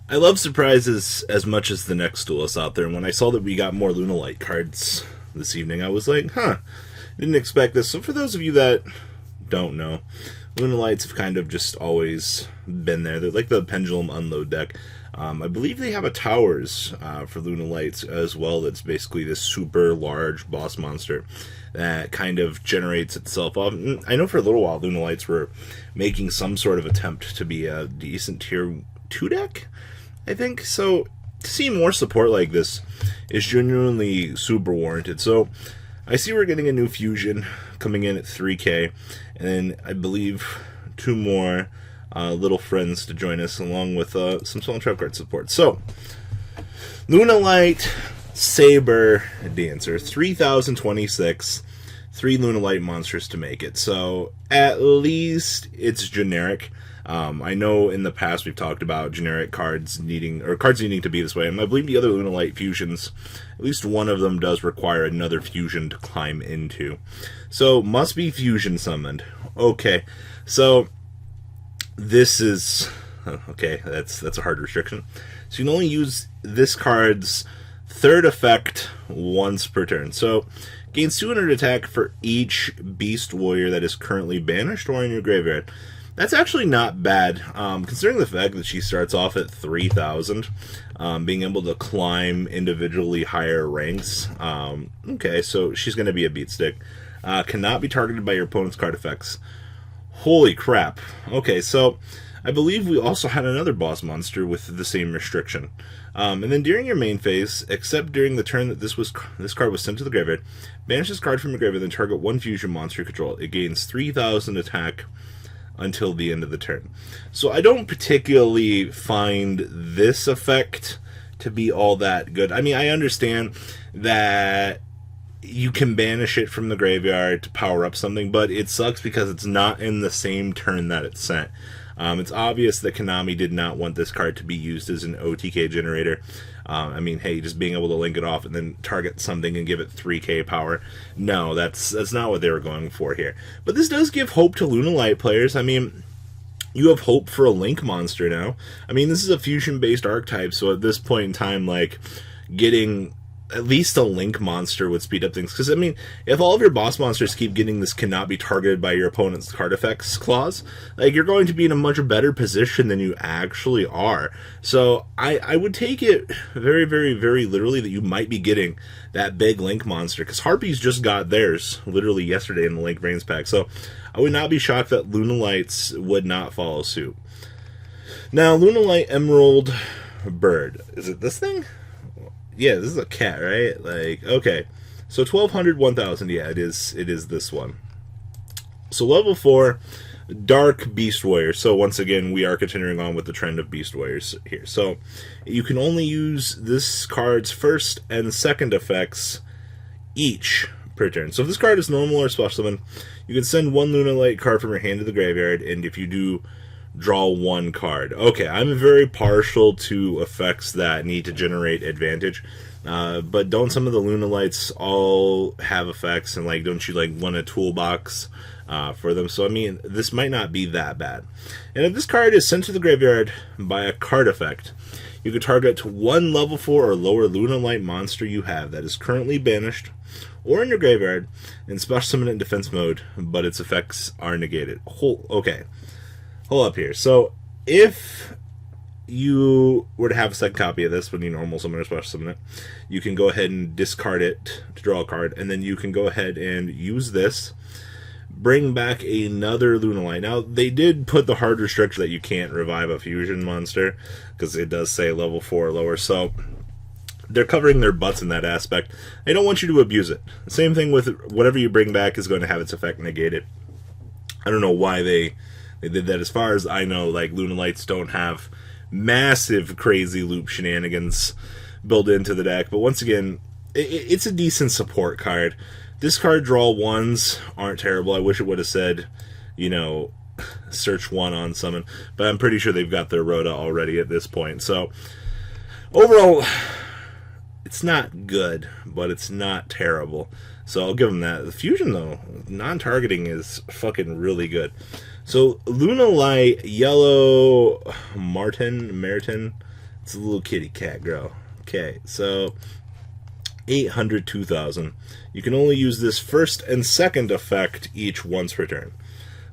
I love surprises as much as the next duelist out there, and when I saw that we got more Lunalight cards this evening, I was like, huh, didn't expect this. So for those of you that don't know, Lunalights have kind of just always been there. They're like the Pendulum Unload deck. I believe they have a Towers for Lunalights as well that's basically this super large boss monster that kind of generates itself off. I know for a little while Lunalights were making some sort of attempt to be a decent tier 2 deck, I think. So to see more support like this is genuinely super warranted. So I see we're getting a new fusion coming in at 3K, and then I believe two more little friends to join us, along with some Soul and Trap card support. So, Lunalight Saber Dancer, 3026, 3 Lunalight monsters to make it. So, at least it's generic. I know in the past we've talked about generic cards needing to be this way, and I believe the other Lunalight fusions, at least one of them does require another fusion to climb into. So, must be fusion summoned. Okay, so this is okay. That's a hard restriction. So you can only use this card's third effect once per turn. So gains 200 attack for each beast warrior that is currently banished or in your graveyard. That's actually not bad, considering the fact that she starts off at 3,000, being able to climb individually higher ranks. Okay, so she's going to be a beat stick. Cannot be targeted by your opponent's card effects. Holy crap. Okay, so I believe we also had another boss monster with the same restriction. And then during your main phase, except during the turn that this card was sent to the graveyard, banish this card from your graveyard, then target one fusion monster you control. It gains 3,000 attack until the end of the turn. So I don't particularly find this effect to be all that good. I mean, I understand that you can banish it from the graveyard to power up something, but it sucks because it's not in the same turn that it's sent. It's obvious that Konami did not want this card to be used as an OTK generator. I mean, hey, just being able to link it off and then target something and give it 3k power. No, that's not what they were going for here. But this does give hope to Lunalight players. I mean, you have hope for a Link monster now. I mean, this is a fusion-based archetype, so at this point in time, like, getting at least a Link monster would speed up things. Because, I mean, if all of your boss monsters keep getting this cannot be targeted by your opponent's card effects clause, like, you're going to be in a much better position than you actually are. So, I would take it very, very, very literally that you might be getting that big Link monster. Because Harpies just got theirs literally yesterday in the Link Brains pack. So, I would not be shocked that Lunalights would not follow suit. Now, Lunalight Emerald Bird. Is it this thing? Yeah, this is a cat, right? Like, okay. So 1,200, 1,000. Yeah, it is this one. So level 4, Dark Beast Warrior. So once again, we are continuing on with the trend of Beast Warriors here. So you can only use this card's first and second effects each per turn. So if this card is normal or special summon, you can send one Lunalight card from your hand to the graveyard, and if you do, draw one card. Okay, I'm very partial to effects that need to generate advantage, but don't some of the Lunalights all have effects, and like, don't you like want a toolbox for them? So I mean, this might not be that bad. And if this card is sent to the graveyard by a card effect, you can target one level 4 or lower Lunalight monster you have that is currently banished or in your graveyard, and special summon it in defense mode, but its effects are negated. Okay. Hold up here. So, if you were to have a second copy of this when you normal summon or special summon it, you can go ahead and discard it to draw a card, and then you can go ahead and use this, bring back another Lunalight. Now, they did put the hard restriction that you can't revive a fusion monster, because it does say level 4 or lower, so they're covering their butts in that aspect. They don't want you to abuse it. Same thing with whatever you bring back is going to have its effect negated. I don't know why they did that. As far as I know, like, Lunalights don't have massive crazy loop shenanigans built into the deck, but once again, it's a decent support card. Discard draw ones aren't terrible. I wish it would have said, you know, search one on summon, but I'm pretty sure they've got their Rhoda already at this point. So overall, it's not good, but it's not terrible. So I'll give them that. The fusion, though, non-targeting is fucking really good. So Lunalight Yellow Martin, It's a little kitty cat girl. Okay, so 800, 2000. You can only use this first and second effect each once per turn.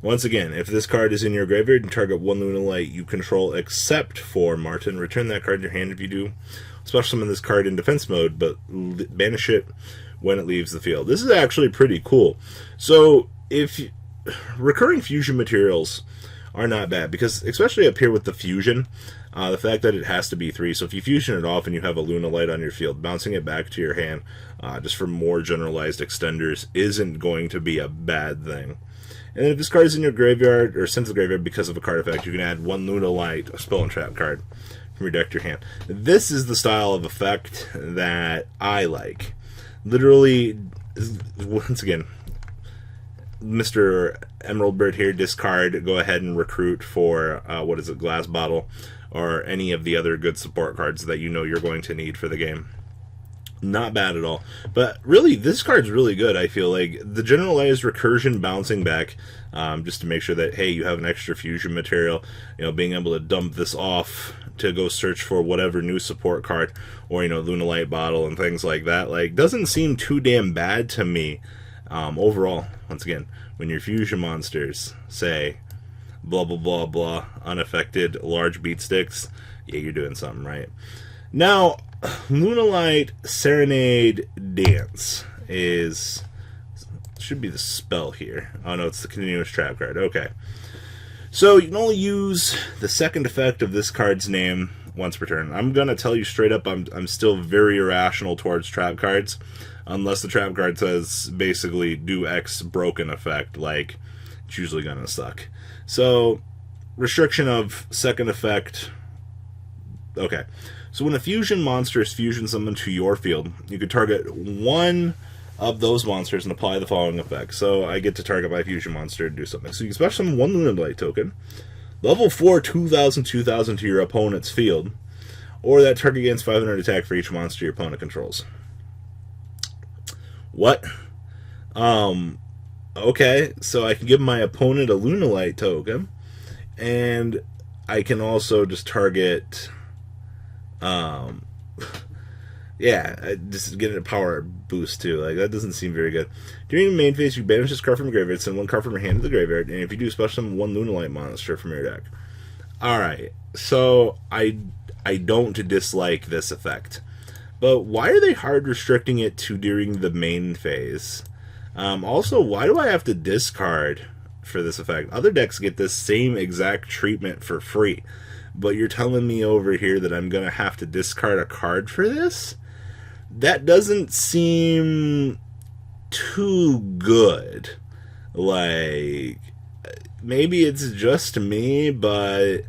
Once again, if this card is in your graveyard and target one Lunalight you control except for Martin, return that card to your hand if you do. Special summon this card in defense mode, but banish it when it leaves the field. This is actually pretty cool. So, recurring fusion materials are not bad, because especially up here with the fusion, the fact that it has to be 3, so if you fusion it off and you have a Lunalight on your field, bouncing it back to your hand just for more generalized extenders isn't going to be a bad thing. And then if this card is in your graveyard, or sent to the graveyard because of a card effect, you can add one Lunalight, a spell and trap card, from your deck to your hand. This is the style of effect that I like. Literally, once again, Mr. Emerald Bird here, discard, go ahead and recruit for, Glass Bottle, or any of the other good support cards that you know you're going to need for the game. Not bad at all. But really, this card's really good, I feel like. The generalized recursion bouncing back, just to make sure that, hey, you have an extra fusion material, being able to dump this off to go search for whatever new support card, or, Lunalight Bottle and things like that, doesn't seem too damn bad to me. Overall, once again, when your fusion monsters say blah blah blah blah unaffected large beat sticks, yeah, you're doing something right. Now, Lunalight Serenade Dance should be the spell here. Oh no, it's the continuous trap card. Okay, so you can only use the second effect of this card's name once per turn. I'm gonna tell you straight up, I'm still very irrational towards trap cards. Unless the trap card says, basically, do X broken effect, it's usually gonna suck. So, restriction of second effect. Okay. So when a fusion monster is fusion summoned to your field, you can target one of those monsters and apply the following effect. So I get to target my fusion monster to do something. So you can special summon one Lunalight token, level 4, 2000, 2000 to your opponent's field, or that target gains 500 attack for each monster your opponent controls. What? Okay, so I can give my opponent a Lunalight token, and I can also just target, just get a power boost too. That doesn't seem very good. During your main phase, you banish this card from your graveyard, send one card from your hand to the graveyard, and if you do, special summon one Lunalight monster from your deck. Alright, so I don't dislike this effect. But why are they hard restricting it to during the main phase? Also, why do I have to discard for this effect? Other decks get this same exact treatment for free. But you're telling me over here that I'm going to have to discard a card for this? That doesn't seem too good. Maybe it's just me, but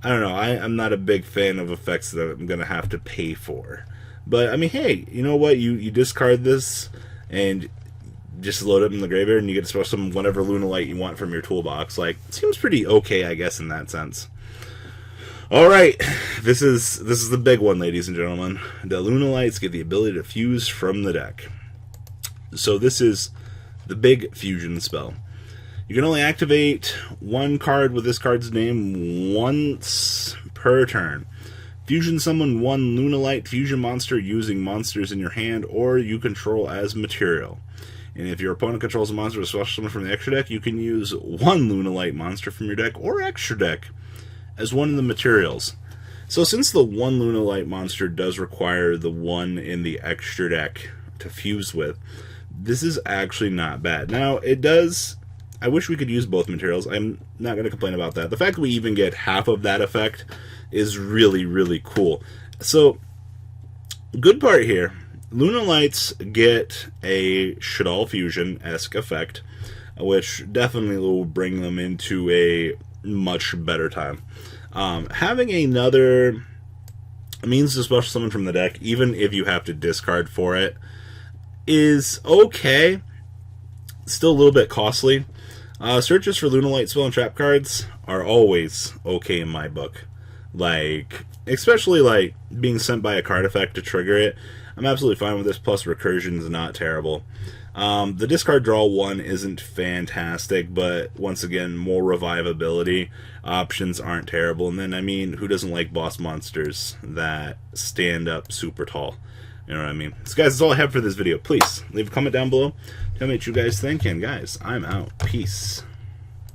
I don't know. I'm not a big fan of effects that I'm going to have to pay for. But, I mean, hey, you know what? You discard this and just load it in the graveyard and you get to special summon whatever Lunalight you want from your toolbox. Seems pretty okay, I guess, in that sense. Alright, this is the big one, ladies and gentlemen. The Lunalights get the ability to fuse from the deck. So this is the big fusion spell. You can only activate one card with this card's name once per turn. Fusion summon one Lunalight fusion monster using monsters in your hand or you control as material. And if your opponent controls a monster with special summon from the extra deck, you can use one Lunalight monster from your deck or extra deck as one of the materials. So since the one Lunalight monster does require the one in the extra deck to fuse with, this is actually not bad. Now, it does... I wish we could use both materials. I'm not going to complain about that. The fact that we even get half of that effect is really, really cool. So, good part here. Lunalights get a shaddoll fusion-esque effect, which definitely will bring them into a much better time. Having another means to special summon from the deck, even if you have to discard for it, is okay. Still a little bit costly. Searches for Lunalight spell and trap cards are always okay in my book. Especially being sent by a card effect to trigger it. I'm absolutely fine with this, plus recursion is not terrible. The discard draw one isn't fantastic, but once again, more revivability options aren't terrible. And then, I mean, who doesn't like boss monsters that stand up super tall? You know what I mean? So guys, that's all I have for this video. Please leave a comment down below. Tell me what you guys think, and guys, I'm out. Peace.